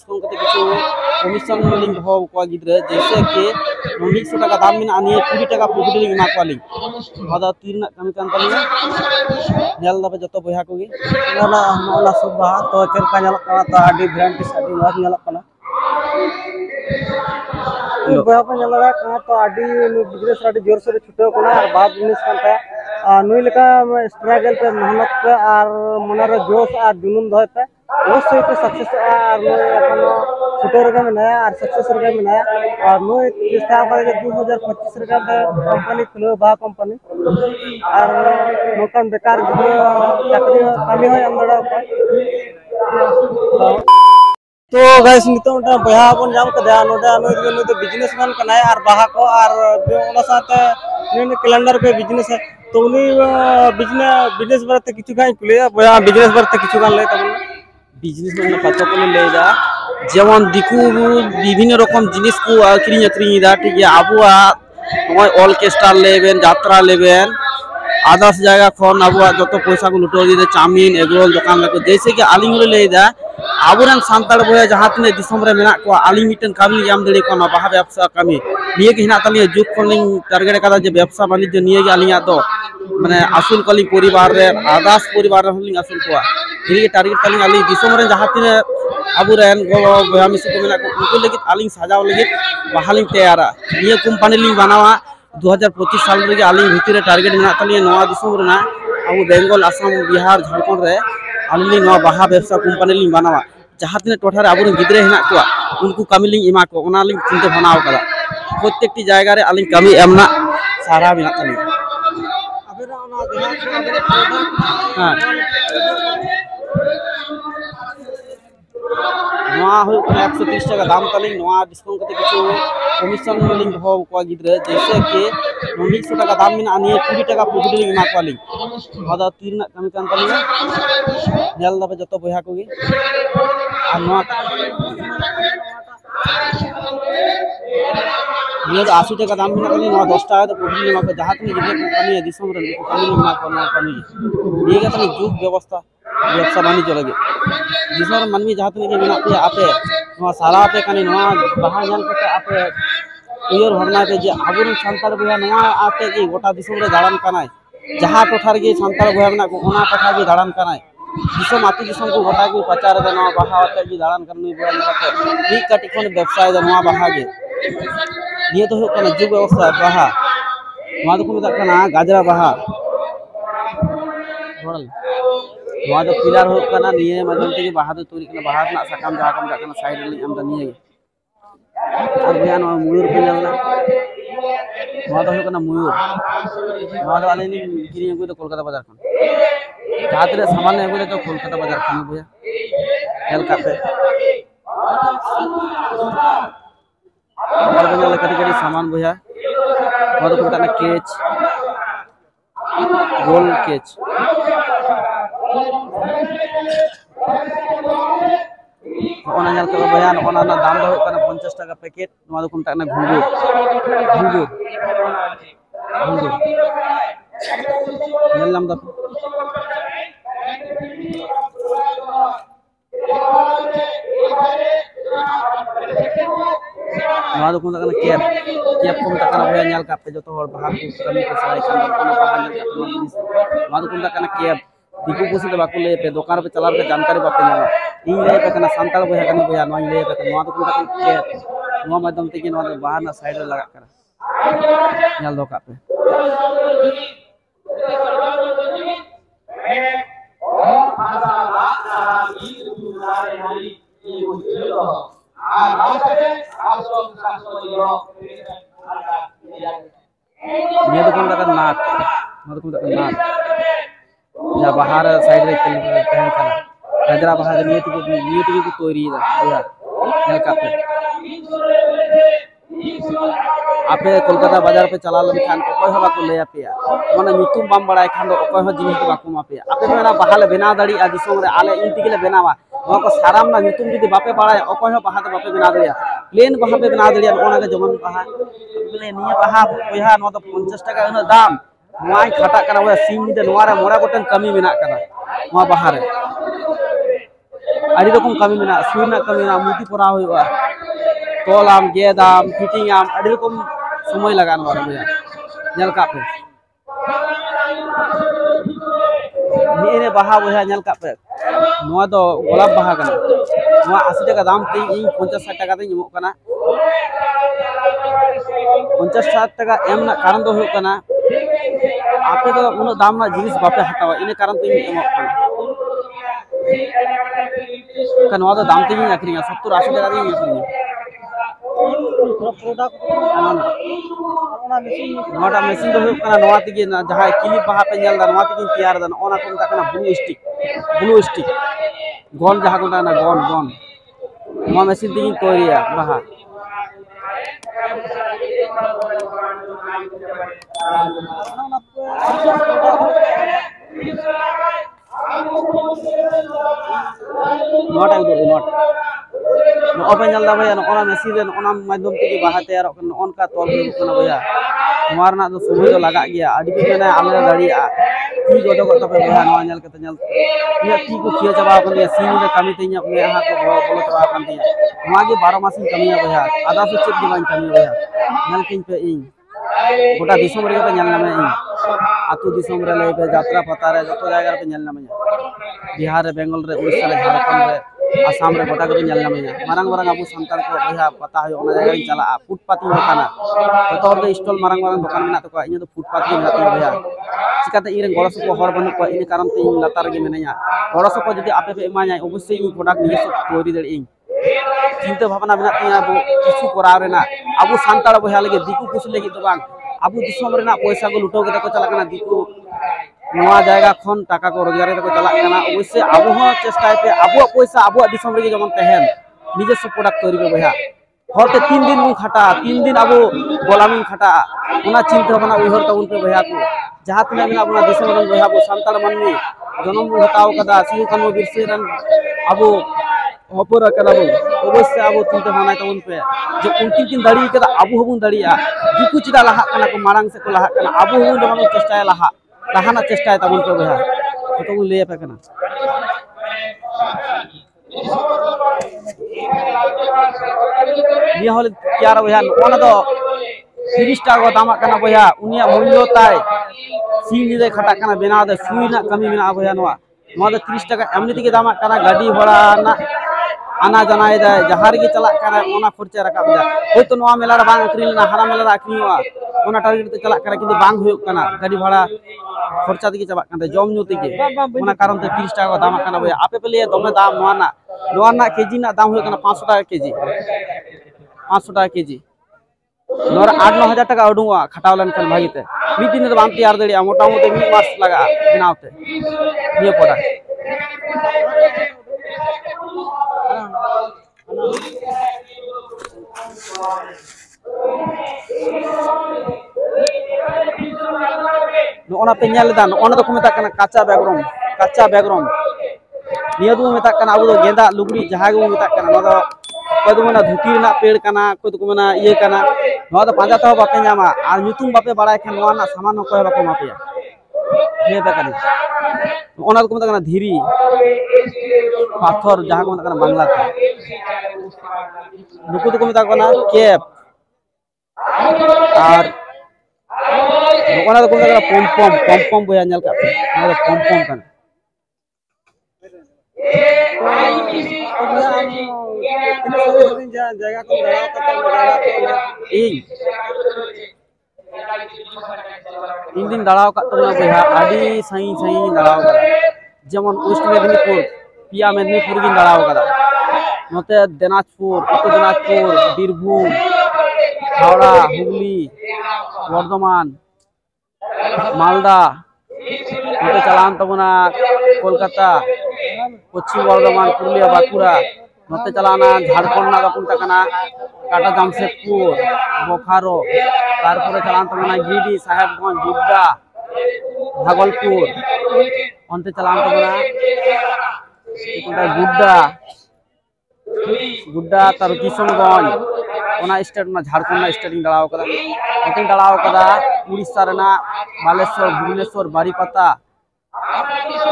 Discount करते किछु commission link हो को गिद्रे जैसे कि 100 টাকা দাম মিনা আনি 20 টাকা প্রফিট লিंक মা কোয়ালি আদা তিন না কামি কান তালি নেল দাবে যত বইহা কোগি ना ना सब बाहा तो चल का nyalok kana तो आडी ब्रांड की आडी मस्त nyalok kana बहा पे nyalok kana तो आडी बिजनेस आडी जोर से छुटे kana और बात बिजनेस करता नुई लेका स्ट्रगल पे मेहनत पे और मनार जोश और जुनून दहे पे अवश्य पे सक्सेस और नुई एखनो छुटे रगे मेनाया और सक्सेस रगे मेनाया और नुई चेष्टा करे 2025 रगे कंपनी खुलो बा कंपनी और नोकन बेकार चाकरी कमी हो एम दड़ा तो गाइस नितो बहा बन जाम कदा नोडा नुई तो बिजनेसमैन कनाय और बाहा को और ओना साथे नुई कैलेंडर पे बिजनेस है तो उनी बिजनेस बारे किछु गाय कुलिया बहा बिजनेस बारे किछु गान ले तब बिजनेस में कत को लेदा जेमन दिकु विभिन्न रकम जिनिस को आक्रिंग आक्रिंग दा ठीक है आबुआ नय ऑर्केस्ट्रा लेबेन यात्रा लेबेन आदार्स जगह खन आबुआ जत पैसा को लुटो दी चाउमिन एगरोल दुकान को जैसे कि आलिंग लेदा आबुरन सांताड़ बोया जहां तने दिसम रे मेना को आलिंग मिटन कामी जाम दड़ी कोना बाहा व्यवसाय कामी निये के हिना तलिया जुग खलिंग टारगेट कदा जे व्यवसाय वाणिज्य निये के आलिंगा दो माने आसुल कली परिवार रे आदार्स परिवार रे हलिंग आसुल कोआ निये टारगेट तलिंग आलिंग दिसम रे जहां तने आबुरन गो बया मिसु को मेना को उनको लगित आलिंग साजाव लगित बाहालिंग तैयारा निये कंपनी लिंग बनावा 2025 साल रे आलिंग भितरे टारगेट मेना तलिया नवा दिसम रेना आबु बेंगल आसाम बिहार झारखंड रे आलिंग नवा बाहा व्यवसाय कंपनी लिंग बनावा जहां तने टोठारे आबुरन गिद्रे हिना को उनको कामी लिंग इमा को ओना लिंग चिंता बनाव कदा प्रत्येकटी जायगा रे आलिंग कामी एमना सारा बिना तलिंग अबेरा ओना जहां हां नवा हो 130 টাকা দাম তালিং নয়া ডিসকাউন্ট করতে কিছু কমিশন লিংক हो को गिद्रे जैसे कि 100 টাকা দাম মিনা আনি 20 টাকা প্রফিট লিंक মা কোয়ালি আদা তিন না কামি কান তালি নেল দাবে যত বইহা কোগি আর নয়া নিয়ে 80 টাকা দাম মিনা কলি নয়া 10 টাকা তো প্রফিট লিंक মা जहां तने गिद्रे कंपनी दिसम रे कंपनी लिंक मা कोना कमी निये के तने जुग व्यवस्था व्यवसाय वाणिज्य लगे जिसमें मनमी जहां तने के मेना पे आपे नवा सारा पे कनी नवा बाहा जान के आपे उयर भरना पे जे आबुन संतार बया नवा आते की गोटा दिसम रे दाड़ान कनाय जहां टोठार गे संतार बया मेना को ओना टोठा गे दाड़ान कनाय दिसम आती दिसम को गोटा के प्रचार दे नवा बाहा आते गे दाड़ान करनी बया मेना के नी कटी कोन व्यवसाय दे नवा बाहा गे ये तो हो कना जुग व्यवस्था बाहा नवा तो को मेता कना गाजरा बाहा बोल नवा तो पिलर हो कना निये माध्यम ते बाहा तो तोरी कना बाहा ना सकाम जहां कम जाकना साइड रे हम त निये और बयान मयूर पे जाला नवा तो हो कना मयूर नवा तो आले नि गिरी को तो कोलकाता बाजार खन जहां तरे सामान है बोले तो कोलकाता बाजार खन भैया हेल कापे और बने कटी कटी सामान भैया नवा तो कना केच गोल केच ओना nyal ka bayan ona na दाम do kana 50 টাকা প্যাকেট নয়া দোকান টাকা ঘুঙ্গুর ঘুঙ্গুর ঘুঙ্গুর নিলাম দা नवा दोकान टाका कैप कैप को टाका भया nyal ka pe joto hor bahar ko kami ko sai kan ona bahar नवा दोकान टाका कैप दिकु पुसी तो बाकु ले पे दुकान पे चला के जानकारी बापे ना इन ले पे कना सांताल बया कनी बया नवा ले पे नवा दुकान तक के नवा माध्यम ते के नवा बाहर ना साइड रे लगा कर नल दोका पे ये दुकान तक नाट नवा दुकान तक नाट या बाहर साइड रे कहीं कना गजरा बाहर नियत को तोरी दा या नल का पे आपे कोलकाता बाजार पे चला लन खान ओकय हो बाको ले आपे माने मितुम बाम बड़ाय खान दो ओकय हो जिनिस को बाको मापे आपे मेना बाहाले बेना दड़ी आ दिसों रे आले इंति के बेनावा नवा को साराम ना मितुम जदी बापे बड़ाय ओकय हो बाहा तो बापे बेना दड़िया प्लेन बाहा पे बेना दड़िया ओना के जमन बाहा बोले निया बाहा ओया नवा तो 50 টাকা एना दाम नवा खाता कना वे सिम दे नवा रे मोरा गोटन कमी मेना कना नवा बाहा रे ᱟᱹᱰᱤ ᱨᱚᱠᱚᱢ ᱠᱟᱹᱢᱤ ᱢᱮᱱᱟᱜᱼᱟ, ᱥᱩᱭ ᱨᱮᱱᱟᱜ ᱠᱟᱹᱢᱤ ᱢᱮᱱᱟᱜᱼᱟ, ᱢᱩᱨᱛᱤ ᱯᱚᱨᱟᱣ ᱦᱩᱭᱩᱜᱼᱟ, ᱛᱚᱞᱟᱢ, ᱜᱮᱫᱟᱢ, ᱯᱷᱤᱴᱤᱝ ᱟᱢ, ᱟᱹᱰᱤ ᱨᱚᱠᱚᱢ ᱥᱚᱢᱚᱭ ᱞᱟᱜᱟᱜᱼᱟ ᱱᱚᱣᱟ ᱨᱮ ᱵᱚᱭᱦᱟ, ᱧᱮᱞ ᱠᱟᱜ ᱯᱮ ᱱᱤᱭᱟᱹ ᱵᱟᱦᱟ ᱵᱚᱭᱦᱟ ᱧᱮᱞ ᱠᱟᱜ ᱯᱮ, ᱱᱚᱣᱟ ᱫᱚ ᱜᱳᱞᱟᱯ ᱵᱟᱦᱟ ᱠᱟᱱᱟ, ᱱᱚᱣᱟ 80 টাকা দাম তে ᱤᱧ 50-60 টাকা ᱛᱤᱧ ᱮᱢᱚᱜ ᱠᱟᱱᱟ। 50-60 টাকা এম ᱨᱮᱱᱟᱜ ᱠᱟᱨᱚᱱ ᱫᱚ ᱦᱩᱭᱩᱜ ᱠᱟᱱᱟ ᱟᱯᱮ ᱫᱚ ᱩᱱᱟᱹᱜ দাম ᱨᱮᱱᱟᱜ ᱡᱤনিস ᱵᱟᱯᱮ ᱦᱟᱛᱟᱣᱟ, ᱤᱱᱟᱹ ᱠᱟᱨᱚᱱ ᱛᱮ ᱤᱧ ᱮᱢᱚᱜ ᱠᱟᱱᱟ। ᱱᱚᱣᱟ ᱫᱚ ᱫᱟᱢ ᱛᱮᱜᱤᱧ ᱟᱹᱠᱷᱨᱤᱧᱟ, 70-80 টাকা ᱛᱮᱜᱤᱧ ᱟᱹᱠᱷᱨᱤᱧᱟ। नोटा मेसिन दो हुयुग कना नोवा तिगे ना जहां क्लिप बाहा पे नेल दा नोवा तिगे तैयार दा नोना को मता कना ब्लू स्टिक गन जहां को ना गन नोवा मेसिन तिगे तैयारिया बाहा नोटा उदो नोट नोपे नेल दा भैया नोना मेसिन रे नोना माध्यम तिगे बाहा तैयार कना नोनका तोल हुयुग कना भैया नोवा रना दो समय दो लगा गया आदि पे मेना आले दाड़िया ती गोदो को तबे भैया नोवा नेल कते नेल इया ती को खिया चबा कन दिया सीन रे कमी तेኛ मे हा को बोलो चबा कन दिया नोवा गे 12 मास इन कमिया भैया आधा से चेक दिबान कमी भैया नेल किन पे इन गोटा दिसम रे पे नेल नामे इन आतु दिसम रे ले पे यात्रा पता रे जतो जायगा पे नेल नामे बिहार रे बेंगल रे उड़ीसा रे झारखंड रे आसाम रे गोटा को नेल नामे मारंग मारंग अबु संतान को भैया पता है ओना जायगा चला फुटपाथ दुकाना तो और स्टॉल मारंग मारंग दुकान मेना तो इन तो फुटपाथ के मेना भैया चिकाते इन गड़स को हर बनु को इन कारण ते इन लतार गे मेनया गड़स को जदि आपे पे एमाया अवश्य इन प्रोडक्ट निये सब तोरी दे इन चिंता भावना मेना तिया बो किछु कराव रेना अबु संताल भैया लगे दिकु कुछ लगे तो बांग अबु दिसम रेना पैसा को लुटो के को चला कना दिकु नोआ जायगा खन टाका को रोजगार को चला कना अवश्य अबु हो चेष्टा पे अबु पैसा अबु दिसम रे जमन तहन निजे सब प्रोडक्ट तोरी पे भैया हरते 3 दिन मुं खटा 3 दिन अबु गोलामी खटा उना चिंता भावना उहर तउन पे भैया को जहां तने मेना अपना दिसम रन भैया को संताल मनमी जन्म हताव कदा सिउ कनो बिरसे रन अबु हपुर कदा बो अवश्य अबु चिंता भावना तउन पे जो उनकिन किन दाड़ी कदा अबु हबुन दाड़िया दिकु चिदा लहा कना को मारंग से को लहा कना अबु हबुन जमन चेष्टा लहा लहाना चेष्टा तउन पे भैया तो को ले पे कना ये हल क्या भैया ओना दो 30 टाका दाम कना भैया उनिया मूल्य ताय सीन दे खटा कना बेना दे सुई ना कमी मेना भैया नोआ नोआ दो 30 टाका एमनी तिगे दाम कना गाड़ी घोड़ा ना आना जनाय दे जहार गे चला कना ओना खर्चा रकाब दा होय तो नोआ मेला रे बांग अखरिल ना हारा मेला रे अखरियोआ ओना टारगेट ते चला कना किंतु बांग हुयुग कना गाड़ी भाड़ा खर्चा तिगे चबा कना जम न्यू तिगे ओना कारण ते 30 टाका दाम कना भैया आपे पे लिए दमे दाम नोआ ना केजी ना दाम हुयुग कना 500 टाका केजी 500 टाका केजी नोर 8-9 हजार टाका उडुआ खटाव लन कन भागीते मी दिन रे बाम तैयार दड़िया मोटा मोटी मी मास लगा बनावते ये प्रोडक्ट नोना पे नेल दा नोना तो को मेता कना काचा बैकग्राउंड निया दो मेता कना अबु दो गेंदा लुगड़ी जहां गो मेता कना नो दो कोई तो मना धुती ना पेड़ कना कोई तो मना ये कना नो तो पांजा तो बापे नामा आर ᱧᱩᱛᱩᱢ बापे बाड़ाय खान नो ना सामान को बाको मापिया ये बेकनी ओना को मेता कना धीरी पाथर जहां को मेता कना बांग्ला ते नुकु तो को मेता कना कैप और ओना तो को मेता कना पम बोया नेल का ओना पम कना जायगा को दाड़ा इन दिन दाड़ाव का तो भैया आदि सही दाड़ाव का जेमन वेस्ट मेदिनीपुर पिया मेदिनीपुर गिन दाड़ाव का नोते दिनाजपुर उत्तर दिनाजपुर बीरभूम हावड़ा हुगली बर्धमान मालदा नोते चलान तबना कोलकाता पश्चिम बर्धमान पुरुलिया बांकुड़ा नोते चलाना झारखंड ना कुंता कना काटा जामशेदपुर बोकारो तारपरे चलान तबना गिरिडीह साहेबगंज गुड्डा भागलपुर अंते चलान तबना गुड्डा तार किशनगंज ओना स्टेट ना झारखंड ना स्टेट इन दाड़ाव कदा ओते दाड़ाव कदा उड़ीसा रेना बालेश्वर भुवनेश्वर बारीपता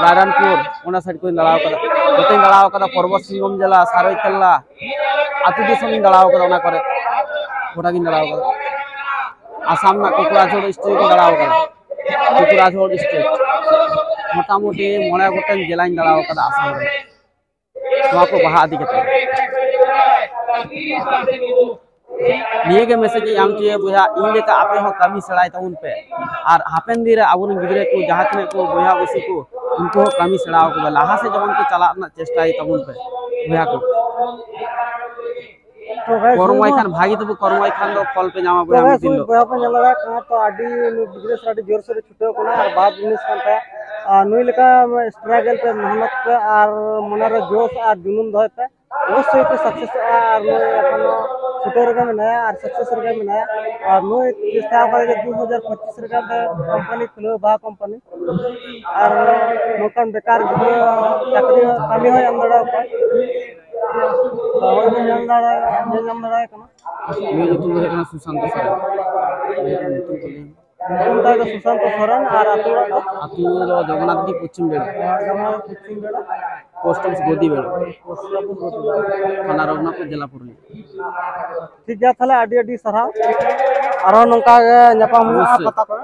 नारायणपुर ओना साइड को दाड़ाव कदा ᱜᱚᱴᱟᱧ ᱫᱟᱬᱟᱣ ᱠᱟᱫᱟ ᱯᱩᱨᱵᱚ ᱥᱤᱝᱵᱷᱩᱢ ᱡᱮᱞᱟ ᱥᱟᱨᱟᱭᱠᱮᱞᱞᱟ ᱟᱹᱛᱩ ᱫᱤᱥᱚᱢᱤᱧ ᱫᱟᱬᱟᱣ ᱠᱟᱫᱟ ᱚᱱᱟ ᱠᱚᱨᱮ ᱜᱚᱴᱟᱜᱤᱧ ᱫᱟᱬᱟᱣ ᱠᱟᱫᱟ আসাম না কোকরাঝোড় স্টেট দাঁড়াও করা কোকরাঝোড় স্টেট মোটামুটি মনে গোটেন জেলায় দাঁড়াও করা আসাম নয়া কো বাহা ইদি কাতে নিয়ে গে মেসেজ আম চিয়ে বয়া ইন লেকা আপে হ কামি সেড়াই তাবুন পে আর হাপেন দিরে আবুন গিদরে কো যাহা তিনে কো বয়া বসি কো उनको कामी सेड़ाव को लाहा से जवन को चला चेष्टा तबुन पे बया को तो गाइस कर्मय खान भागी तो कर्मय खान दो फल पे जामा बया गाइस दिन लो बया पे लगा कहां तो आडी बिजनेस आडी जोर से छुटे कोना और बात बिजनेस करता है नुई लेका स्ट्रगल पे मेहनत पे और मनार जोश और जुनून दहे पे अवश्य पे सक्सेस और नुई अपन छुटे रगा में नया और सक्सेस रगा में नया और नुई चेष्टा करे 2025 रगा पे कंपनी खुलो बा कंपनी और नोकन बेकार चाकरी कामी होय अंदर तो और में अंदर कना ये जो तुम रहना सुशांत सर उनका तो सुशांत सोरेन और अतुरा तो अतुरा जगन्नाथ जी पश्चिम बेड़ा पश्चिम बेड़ा पोस्ट ऑफिस गोदी बेड़ा थाना रघुनाथपुर जिला पुरुलिया ठीक है थाले आडी आडी सराव आरो नंका ᱧᱟᱯᱟᱢ ᱦᱩᱭᱩᱜᱼᱟ ᱯᱟᱛᱟ ᱠᱚᱨᱮ